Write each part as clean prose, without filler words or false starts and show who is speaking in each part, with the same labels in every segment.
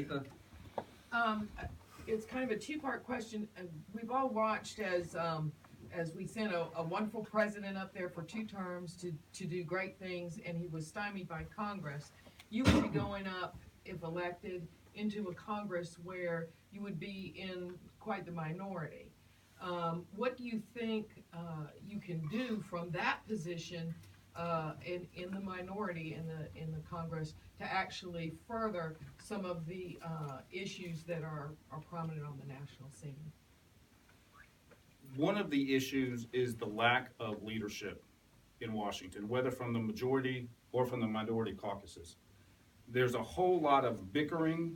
Speaker 1: Aretha?
Speaker 2: Um, it's kind of a two-part question. We've all watched as we sent a wonderful president up there for 2 terms to do great things, and he was stymied by Congress. You would be going up, if elected, into a Congress where you would be in quite the minority. What do you think you can do from that position in the minority in the Congress to actually further some of the issues that are prominent on the national scene?
Speaker 1: One of the issues is the lack of leadership in Washington, whether from the majority or from the minority caucuses. There's a whole lot of bickering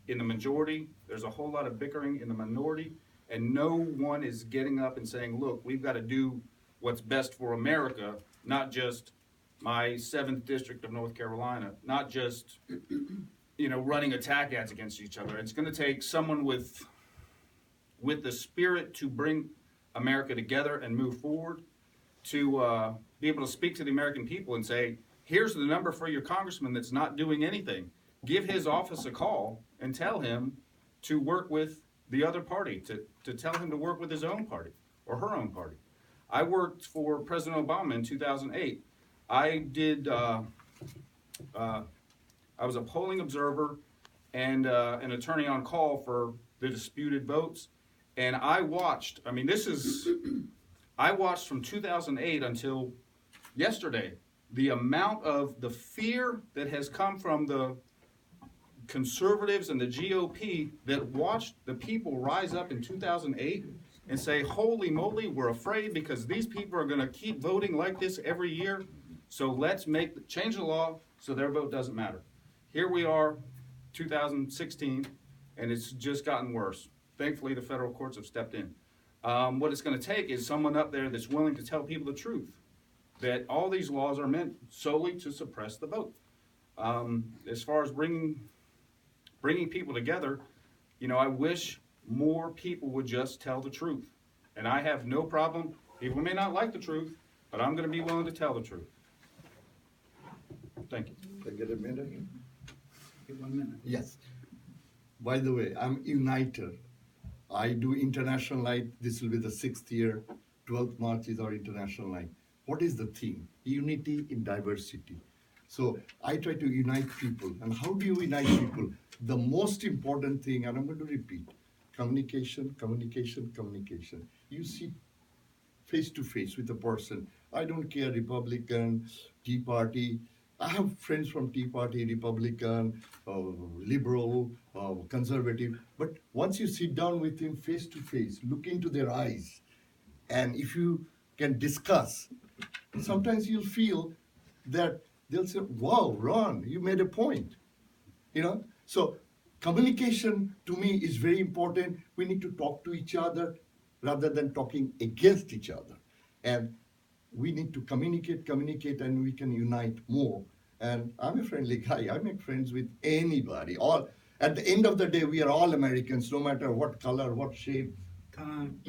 Speaker 1: in the majority, there's a whole lot of bickering in the minority, and no one is getting up and saying, look, we've got to do what's best for America, not just my 7th district of North Carolina, not just, running attack ads against each other. It's going to take someone with the spirit to bring America together and move forward, to be able to speak to the American people and say, here's the number for your congressman that's not doing anything. Give his office a call and tell him to work with the other party, to tell him to work with his own party or her own party. I worked for President Obama in 2008. I was a polling observer and an attorney on call for the disputed votes. And I watched from 2008 until yesterday, the amount of the fear that has come from the conservatives and the GOP that watched the people rise up in 2008 and say, holy moly, we're afraid because these people are going to keep voting like this every year. So let's change the law so their vote doesn't matter. Here we are, 2016, and it's just gotten worse. Thankfully, the federal courts have stepped in. What it's going to take is someone up there that's willing to tell people the truth, that all these laws are meant solely to suppress the vote. As far as bringing people together, I wish more people would just tell the truth. And I have no problem. People may not like the truth, but I'm going to be willing to tell the truth. Thank you.
Speaker 3: Can I get a minute?
Speaker 4: Give 1 minute.
Speaker 3: Yes. By the way, I'm Uniter. I do International Night. This will be the 6th year. 12th March is our International Night. What is the theme? Unity in diversity. So I try to unite people. And how do you unite people? The most important thing, and I'm going to repeat, communication, communication, communication. You sit face to face with a person. I don't care, Republican, Tea Party. I have friends from Tea Party, Republican, liberal, conservative. But once you sit down with him face to face, look into their eyes, and if you can discuss, sometimes you'll feel that they'll say, wow, Ron, you made a point. So communication to me is very important. We need to talk to each other rather than talking against each other. And we need to communicate, and we can unite more. And I'm a friendly guy. I make friends with anybody. At the end of the day, we are all Americans, no matter what color, what shape.
Speaker 4: Time.